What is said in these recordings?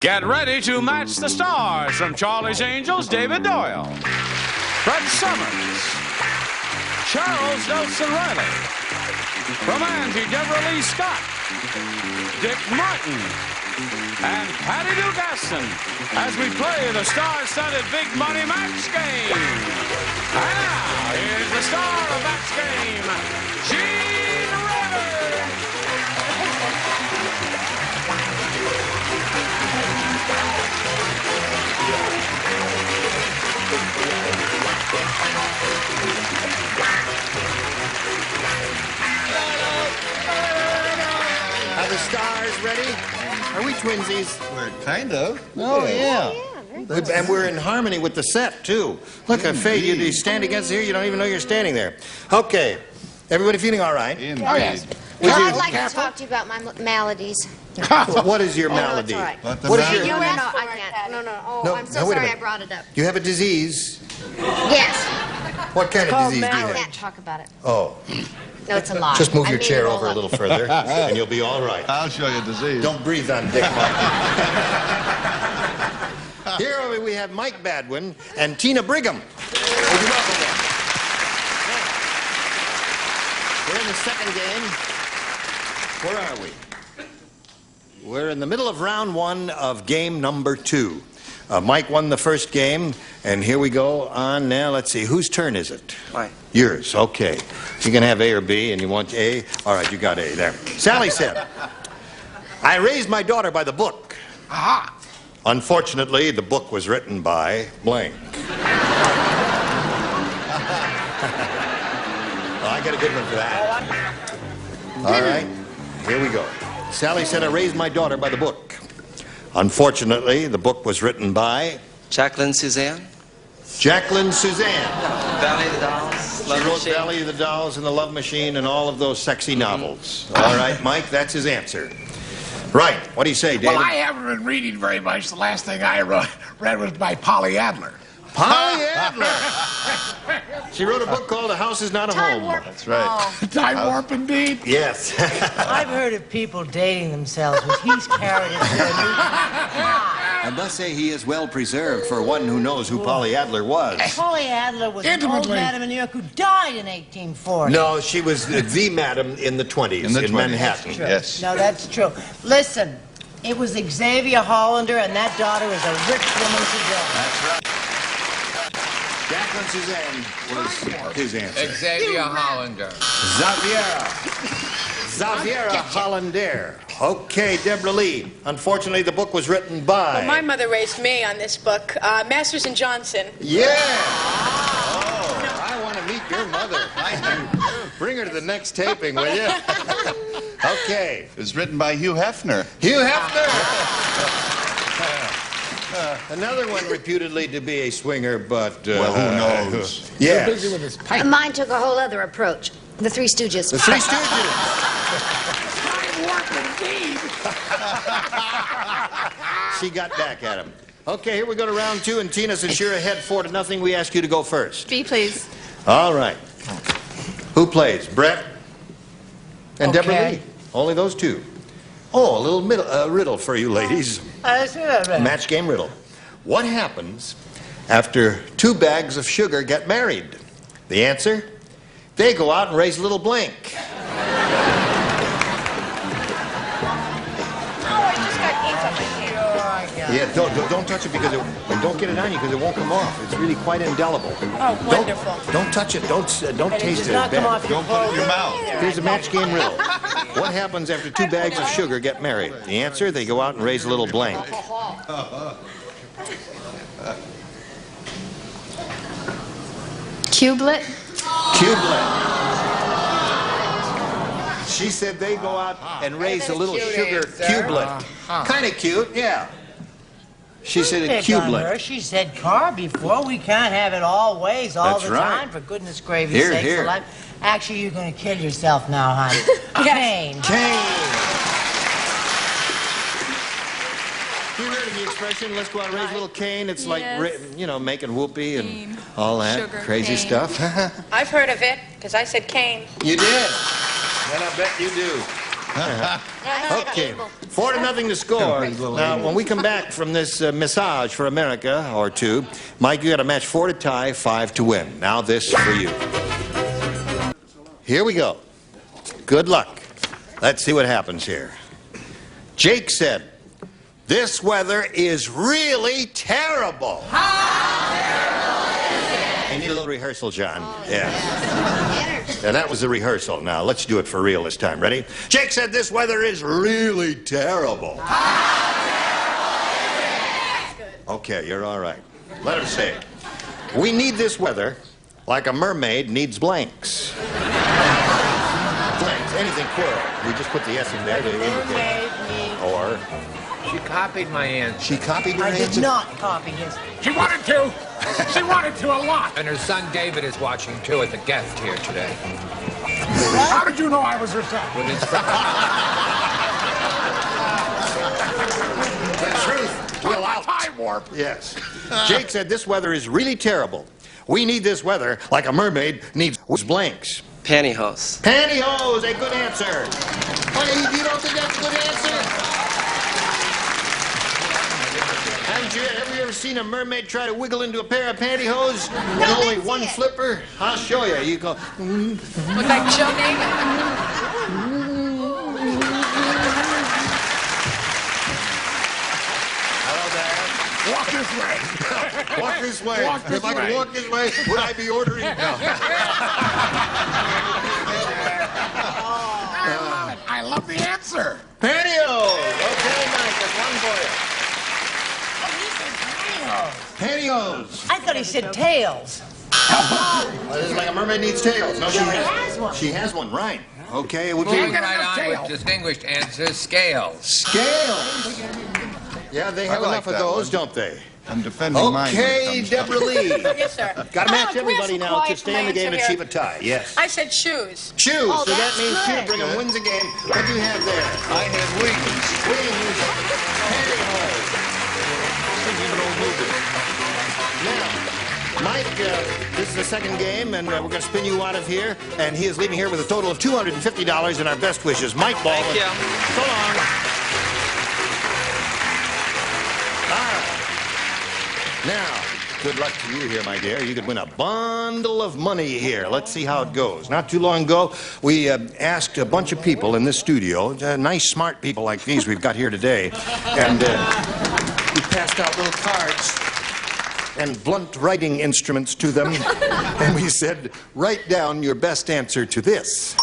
Get ready to match the stars from Charlie's Angels, David Doyle, Fred Summers, Charles Nelson Reilly, from Auntie Debralee Scott, Dick Martin, and Patty Duke Astin as we play the star-studded big money match game. And now, here's the star of match game, Gene Rivers. Are the stars ready? Are we twinsies? We're kind of. Oh, yeah. And we're in harmony with the set, too. Look, Faye, you stand against here, you don't even know you're standing there. Okay. Everybody feeling all right? Indeed. Oh, yes. I'd like to talk to you about my maladies. What is your malady? No, that's all right. What is your... No, I can't. No. Oh, I'm so sorry I brought it up. You have a disease? Yes. What kind of disease do you I have? can't talk about it. Oh. No, it's a lie. Just move I your made chair it all over a up. little further, and you'll be all right. I'll show you disease. Don't breathe on Dick Martin. Here we have Mike Badwin and Tina Brigham. Would you welcome them? We're in the second game. Where are we? We're in the middle of round one of game number 2. Mike won the first game, and here we go on now. Let's see, whose turn is it? Mine. Yours, okay. You can have A or B, and you want A? All right, you got A there. Sally said, I raised my daughter by the book. Aha! Unfortunately, the book was written by blank. Well, I got a good one for that. All right, here we go. Sally said, I raised my daughter by the book. Unfortunately, the book was written by... Jacqueline Suzanne? Jacqueline Suzanne. Valley of the Dolls? She wrote Valley of the Dolls and The Love Machine and all of those sexy novels. All right, Mike, that's his answer. Right, what do you say, David? Well, I haven't been reading very much. The last thing I read was by Polly Adler. Polly Adler. She wrote a book called A House Is Not a Home. That's right. Time warp indeed. Yes. I've heard of people dating themselves with he's carried into a new... I must say he is well preserved for one who knows who Polly Adler was. Polly Adler was an old Intimately. madam in New York who died in 1840. No, she was the madam in the 20s In the 20s. Manhattan. True. Yes. No, that's true. Listen, it was Xavier Hollander, and that daughter is a rich woman today. That's right. Jacqueline Suzanne was his answer. Xavier Hollander. Xavier Hollander. Okay, Debralee. Unfortunately, the book was written by... Well, my mother raised me on this book, Masters and Johnson. Yeah! Oh, I want to meet your mother. Bring her to the next taping, will you? Okay. It was written by Hugh Hefner. Hugh Hefner! Another one reputedly to be a swinger, but... Well, who knows? Yeah. Busy with his pipe. Mine took a whole other approach. The Three Stooges. The Three Stooges. Time warp indeed. She got back at him. Okay, here we go to round 2, and Tina, since you're ahead 4-0, we ask you to go first. B, please. All right. Who plays? Brett and Okay. Debralee. Only those two. Oh, a little riddle for you ladies. Let's do that, Red. Match game riddle. What happens after 2 bags of sugar get married? The answer? They go out and raise a little blank. Oh, I just got ink on my hair. Yeah, don't touch it because and don't get it on you because it won't come off. It's really quite indelible. Oh, wonderful. Don't touch it. Don't And it taste does it. not It's come bad. off your Don't put it in your mouth. Here's a match game riddle. What happens after 2 bags of sugar get married? The answer, they go out and raise a little blank. Cublet? Cublet. She said they go out and raise a little sugar cublet. Kind of cute, yeah. She said a Pick on her. cublet. She said car before. We can't have it all ways all That's the right. time. For goodness gravy's Here, sakes here. alive. Actually, you're going to kill yourself now, honey. Cane. Cane. You heard of the expression, let's go out and raise a little cane? It's like, making whoopee and all that Sugar crazy cane. stuff. I've heard of it, because I said cane. You did. And I bet you do. Okay, 4-0 to score. Now, when we come back from this massage for America or two, Mike, you got a match 4 to tie, 5 to win. Now this for you. Here we go. Good luck. Let's see what happens here. Jake said, "This weather is really terrible." I need a little rehearsal, John. Yeah. Yeah, that was the rehearsal. Now, let's do it for real this time. Ready? Jake said this weather is really terrible. Okay, you're all right. Let him say it. We need this weather like a mermaid needs blanks. Blanks, anything plural. We just put the S in there to indicate. Or... She copied my answer. She copied your I answer? did not copy his. She wanted to. She wanted to a lot. And her son David is watching too as a guest here today. How did you know I was her son? With his friend. The truth will out. Time warp. Yes. Jake said this weather is really terrible. We need this weather like a mermaid needs blanks. Pantyhose. Pantyhose, a good answer. Wait, you don't think that's a good answer? Have you ever seen a mermaid try to wiggle into a pair of pantyhose with only one flipper? I'll show you. You go... Look like choking. Walk this way. Walk this way. Walk this If I way. could walk this way, would I be ordering? No. I love the answer. Pantyhose. Okay, Mike, there's one for you. Pantyhose. I thought he said tails. Well, this is like a mermaid needs tails. No, She has one. She has one, right. Okay, it would Moving be right on tail. with distinguished answers, scales. scales. Yeah, they have I like enough of that those, one. don't they? I'm defending mine. when it Okay, comes to- Debralee. Yes, sir. Got to match Oh, can we have everybody some now to quiet stay in the game and answer achieve a tie. Yes. I said shoes. Shoes. Oh, So that that's means good. Shoe Brigham wins the game. What do you have there? I had wings. Wings. Pantyhose. Now, Mike, this is the second game, and we're going to spin you out of here. And he is leaving here with a total of $250 and our best wishes. Mike Ball. Thank you. So long. All right. Now, good luck to you here, my dear. You could win a bundle of money here. Let's see how it goes. Not too long ago, we asked a bunch of people in this studio, nice, smart people like these we've got here today, and we passed out little cards and blunt writing instruments to them, and we said, write down your best answer to this.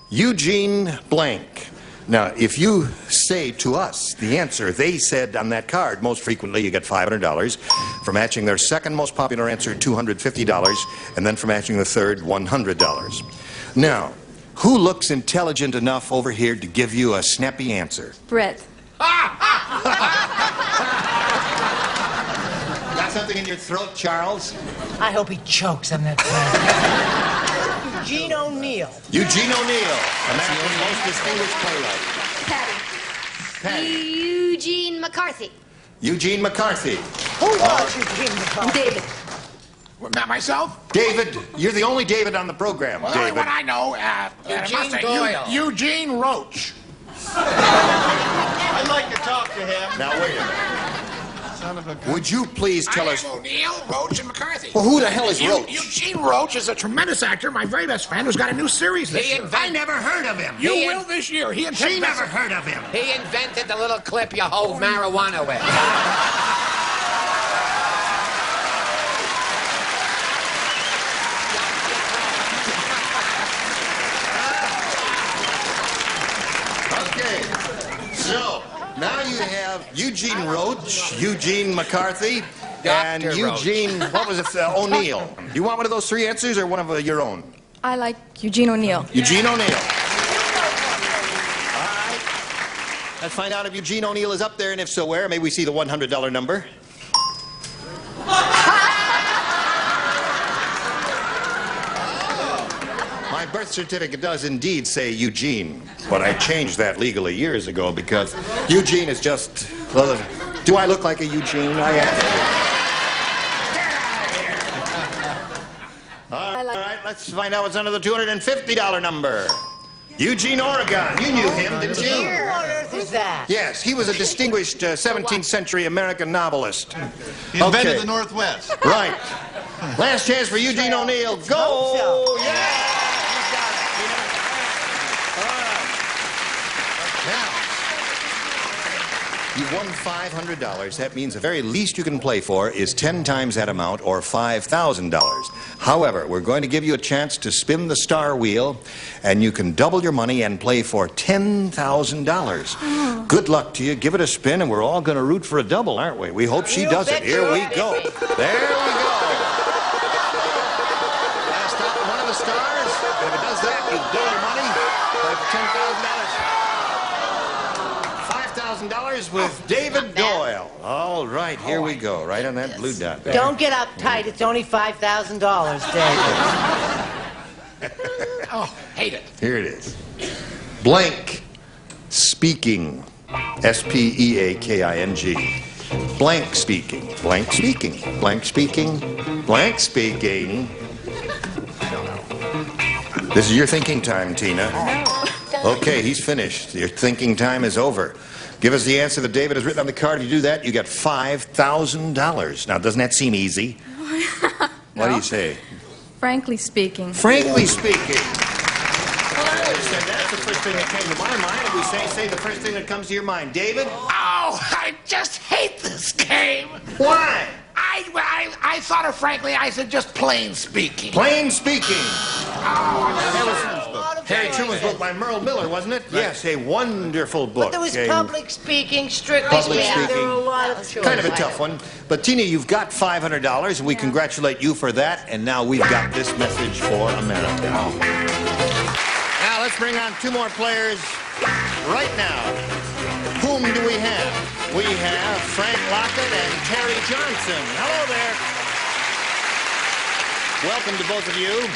Eugene blank. Now, if you say to us the answer they said on that card, most frequently you get $500. For matching their second most popular answer, $250. And then for matching the third, $100. Now, who looks intelligent enough over here to give you a snappy answer? Brett. Got something in your throat, Charles? I hope he chokes on that time. Eugene O'Neill. Eugene O'Neill, America's most distinguished playwright. Patty. Patty. Eugene McCarthy. Eugene McCarthy. Who was Eugene McCarthy? David. Not myself. David, you're the only David on the program, Well, the only David. one I know. Eugene Doyle. Eugene Roach. I'd like to talk to him. Now, wait a minute. Son of a gun. Would you please tell I us... am O'Neill, Roach, and McCarthy. Well, who the hell is Roach? Eugene Roach is a tremendous actor, my very best friend, who's got a new series this year. I never heard of him. You will this year. He and She Ted never Besser. heard of him. He invented the little clip you hold marijuana with. Okay. So, now you have Eugene Roach, Eugene McCarthy, and Dr. Roach. Eugene, what was it, O'Neill. You want one of those three answers or one of your own? I like Eugene O'Neill. Eugene O'Neill. All right. Let's find out if Eugene O'Neill is up there, and if so, where? May we see the $100 number? My birth certificate does indeed say Eugene, but I changed that legally years ago because Eugene is just, well, do I look like a Eugene? I ask you. All right, let's find out what's under the $250 number. Eugene, Oregon. You knew him, didn't you? Who on earth is that? Yes, he was a distinguished 17th century American novelist. He invented the Northwest. Right. Last chance for Eugene O'Neill. Go! Yeah! You won $500. That means the very least you can play for is 10 times that amount, or $5,000. However, we're going to give you a chance to spin the star wheel, and you can double your money and play for $10,000. Good luck to you. Give it a spin, and we're all going to root for a double, aren't we? We hope she does it. Here we go. There we go. Last up, one of the stars. And if it does that, you double your money. Play for $10,000 with David Doyle. All right, here we go. Right on that blue dot there. Don't get uptight. It's only $5,000, David. Oh, hate it. Here it is. Blank speaking. S-P-E-A-K-I-N-G. Blank speaking. Blank speaking. Blank speaking. Blank speaking. I don't know. This is your thinking time, Tina. Okay, he's finished. Your thinking time is over. Give us the answer that David has written on the card. If you do that, you get $5,000. Now, doesn't that seem easy? What do you say? Frankly speaking. Frankly speaking. Well, I always said that's the first thing that came to my mind. And we say the first thing that comes to your mind. David? Oh, I just hate this game. Why? I thought of, frankly, I said just plain speaking. Plain speaking. That was Harry Truman's book by Merle Miller, wasn't it? Right. Yes, a wonderful book. But there was public speaking, strictly Public speaking. speaking. There were a lot of choices. Kind of a tough one. But Tina, you've got $500, and we congratulate you for that. And now we've got this message for America. Now let's bring on two more players right now. Whom do we have? We have Frank Lockett and Terry Johnson. Hello there. Welcome to both of you.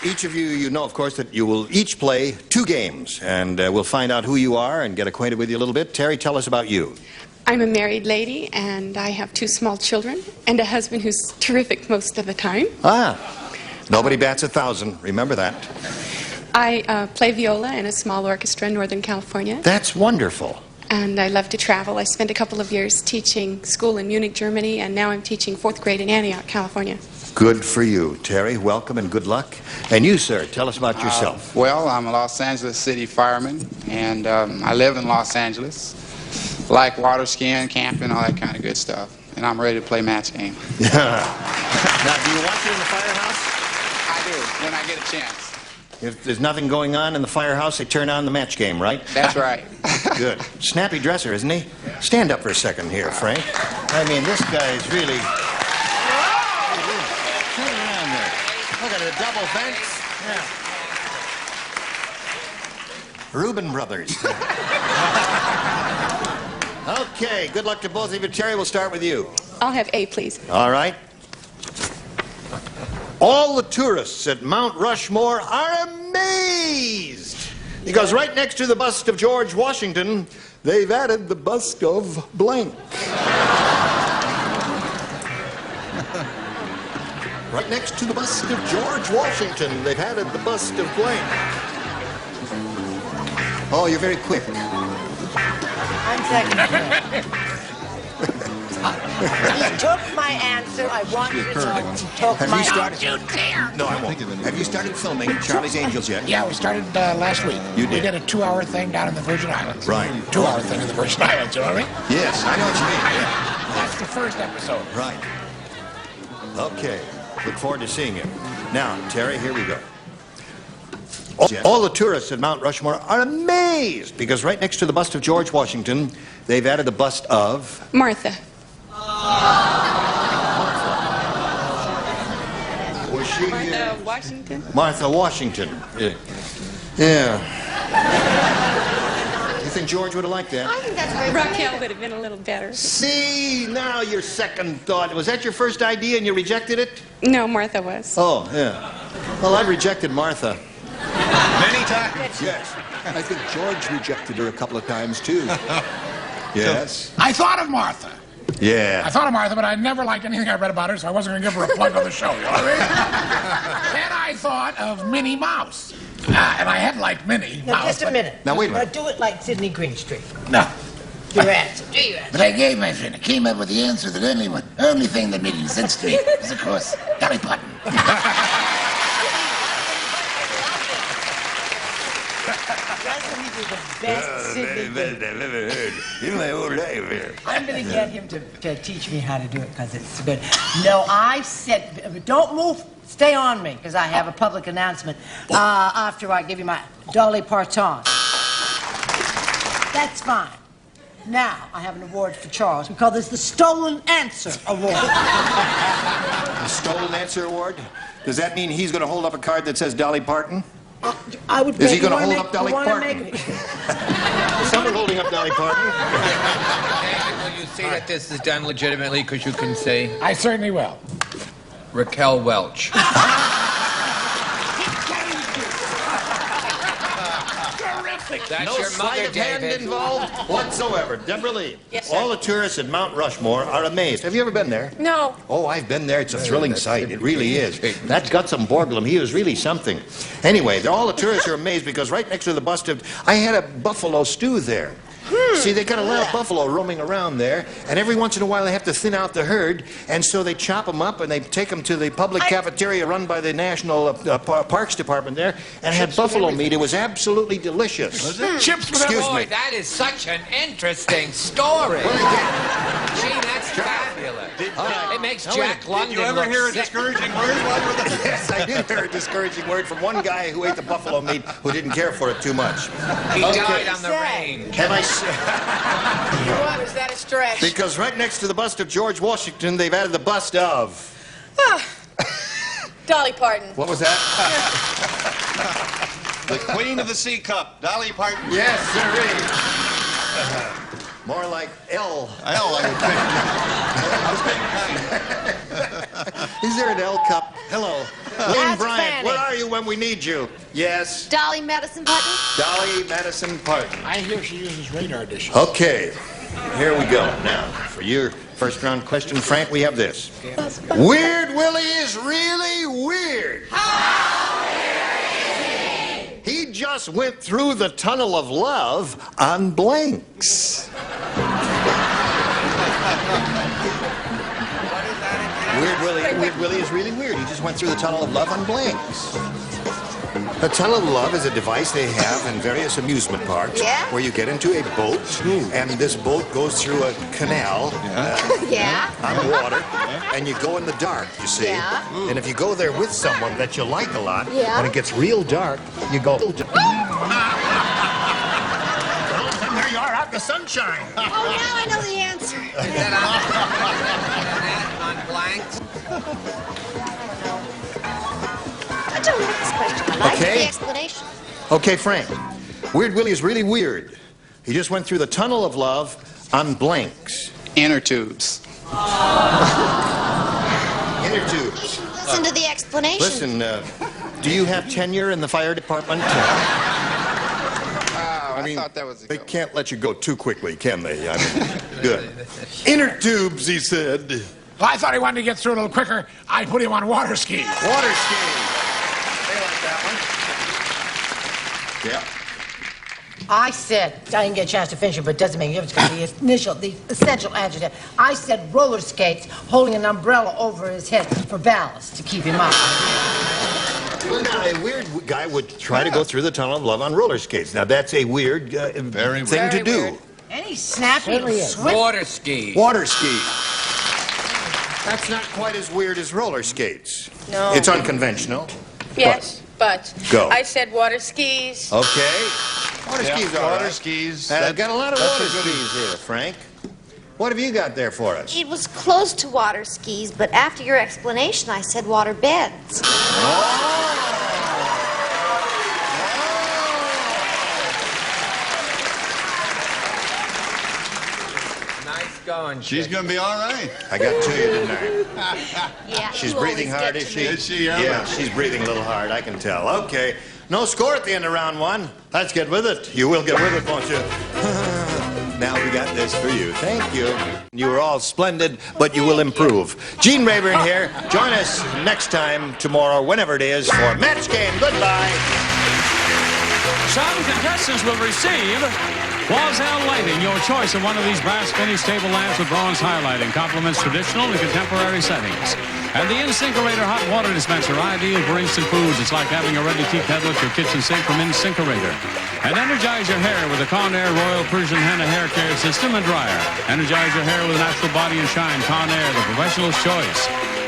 Each of you, you know, of course, that you will each play 2 games, and we'll find out who you are and get acquainted with you a little bit. Terry, tell us about you. I'm a married lady, and I have 2 small children, and a husband who's terrific most of the time. Nobody bats 1,000. Remember that. I play viola in a small orchestra in Northern California. That's wonderful. And I love to travel. I spent a couple of years teaching school in Munich, Germany, and now I'm teaching 4th grade in Antioch, California. Good for you. Terry, welcome and good luck. And you, sir, tell us about yourself. Well, I'm a Los Angeles City fireman, and I live in Los Angeles. Like water skiing, camping, all that kind of good stuff. And I'm ready to play match game. Now, do you watch it in the firehouse? I do, when I get a chance. If there's nothing going on in the firehouse, they turn on the match game, right? That's right. Good. Snappy dresser, isn't he? Stand up for a second here, Frank. I mean, this guy's really... Turn around there. Look at the double fence. Yeah. Reuben Brothers. Okay, good luck to both of you. Terry, we'll start with you. I'll have A, please. All right. All the tourists at Mount Rushmore are amazed because right next to the bust of George Washington, they've added the bust of blank. Right next to the bust of George Washington, they've added the bust of blank. Oh, you're very quick. I'm second. He took my answer. I want you to know he took Have my you started? You dare. No, I won't. Have you started filming Charlie's Angels yet? Yeah, we started last week. You We did. did a 2-hour thing down in the Virgin Islands. Right. 2-hour thing in the Virgin Islands, you know what I mean? Yes, I know what you mean. Yeah. That's the first episode. Right. Okay. Look forward to seeing you. Now, Terry, here we go. All the tourists at Mount Rushmore are amazed because right next to the bust of George Washington, they've added the bust of... Martha. Was she... Martha Washington? Martha Washington. Yeah. You think George would have liked that? I think that's very Raquel would have been a little better. See, now your second thought. Was that your first idea and you rejected it? No, Martha was. Oh, yeah. Well, I rejected Martha. Many times. Yes. I think George rejected her a couple of times, too. Yes. I thought of Martha. Yeah. I thought of Martha, but I never liked anything I read about her, so I wasn't going to give her a plug on the show. You know what I mean? Then I thought of Minnie Mouse. And I had liked Minnie Now, Mouse. just a minute. Now, wait a minute. Do it like Sidney Greenstreet. No. Do your answer. Do your answer. But I gave my friend. I came up with the answer that only thing that made any sense to me is, of course, Dolly Parton. Doesn't he do the best Sidney Greenstreet? I'm going to get him to teach me how to do it because it's good. No, I said, don't move. Stay on me because I have a public announcement after I give you my Dolly Parton. That's fine. Now, I have an award for Charles. We call this the Stolen Answer Award. The Stolen Answer Award? Does that mean he's going to hold up a card that says Dolly Parton? I would. Is he going to hold up Dolly Parton? Make... Someone holding up Dolly Parton? David, will you see that this is done legitimately because you can say I certainly will. Raquel Welch? That's No your sleight mother, of hand David. involved whatsoever. Debralee. Yes, sir. All the tourists at Mount Rushmore are amazed. Have you ever been there? No. Oh, I've been there. It's a thrilling sight. It really is. That Gutsum Borglum, he was really something. Anyway, all the tourists are amazed because right next to the bust of... I had a buffalo stew there. See, they got a lot of buffalo roaming around there, and every once in a while they have to thin out the herd, and so they chop them up and they take them to the public cafeteria run by the National Parks Department there, and had buffalo meat. It was absolutely delicious. Was it? Chips with Excuse Boy, me. that is such an interesting story. Gee, that's fabulous. It makes Jack London Did you ever look hear a sick. discouraging word? Yes, I did hear a discouraging word from one guy who ate the buffalo meat who didn't care for it too much. He Okay. died on the range. Have I... What, is that a stretch? Because right next to the bust of George Washington, they've added the bust of... Dolly Parton. What was that? The Queen of the Sea Cup, Dolly Parton. Yes, sirree. More like L. Hell, I would think. Is there an L cup? Hello. Lynn That's Bryant, Fanny. where are you when we need you? Yes. Dolly Madison Parton. Dolly Madison Parton. I hear she uses radar dishes. Okay, here we go. Now, for your first round question, Frank, we have this. Weird Willie is really weird. He just went through the tunnel of love on blanks. Weird Willie is really weird. He just went through the tunnel of love on blanks. A tunnel of love is a device they have in various amusement parks where you get into a boat, and this boat goes through a canal on water, and you go in the dark, you see. And if you go there with someone that you like a lot, when it gets real dark, you go... There you are, out in the sunshine. Oh, now I know the answer. On blanks. I don't like this question. I like the explanation. Okay, Frank. Weird Willie is really weird. He just went through the tunnel of love on blanks. Inner tubes. Inner tubes. Listen to the explanation. Listen, do you have tenure in the fire department? I thought that was a They good can't let you go too quickly, can they? I mean, good. Inner tubes, he said. Well, I thought he wanted to get through a little quicker. I put him on water skis. Water skiing. They like that one. Yeah. I said, I didn't get a chance to finish it, but it doesn't make any difference because the essential adjective. I said roller skates, holding an umbrella over his head for ballast to keep him up. Well, now, a weird guy would try to go through the tunnel of love on roller skates. Now, that's a weird thing to do. weird. And he's snappy and swift. Water skis. Water skis. That's not quite as weird as roller skates. No. It's unconventional. Yes, but Go. I said water skis. Okay. Water skis are Water right. skis. I've got a lot of that's water a goodie. skis here, Frank. What have you got there for us? It was close to water skis, but after your explanation, I said water beds. Nice going. She's going to be all right. I got to you, didn't I? Yeah, She's you breathing always hard, get is to she? me. Is she? Yeah, she's breathing a little hard, I can tell. Okay. No score at the end of round one. Let's get with it. You will get with it, won't you? Now we got this for you. Thank you. You were all splendid, but you will improve. Gene Rayburn here. Join us next time, tomorrow, whenever it is, for Match Game. Goodbye. Some contestants will receive Wazell Lighting, your choice of one of these brass finished table lamps with bronze highlighting. Complements traditional and contemporary settings. And the Insinkerator hot water dispenser, ideal for instant foods. It's like having a ready-to-heat kettle at your kitchen sink from Insinkerator. And energize your hair with a Conair Royal Persian Henna hair care system and dryer. Energize your hair with natural body and shine. Conair, the professional's choice.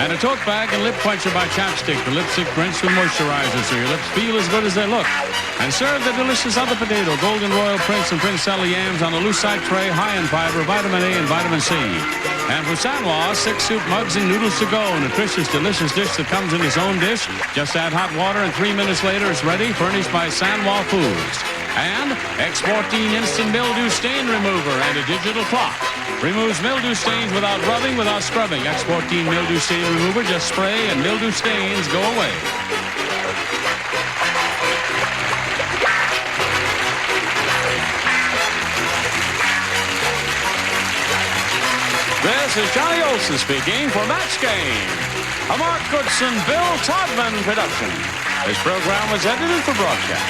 And a tote bag and lip quencher by Chapstick, the lipstick rinse with moisturizer so your lips feel as good as they look. And serve the delicious other potato, Golden Royal Prince and Prince Sella yams on a loose side tray, high in fiber, vitamin A and vitamin C. And for Sanwa, 6 soup mugs and noodles to go. A nutritious, delicious dish that comes in its own dish. Just add hot water and 3 minutes later it's ready, furnished by Sanwa Foods. And X14 Instant Mildew Stain Remover and a digital clock. Removes mildew stains without rubbing, without scrubbing. X14 Mildew Stain Remover, just spray and mildew stains go away. This is Johnny Olson speaking for Match Game, a Mark Goodson, Bill Todman production. This program was edited for broadcast.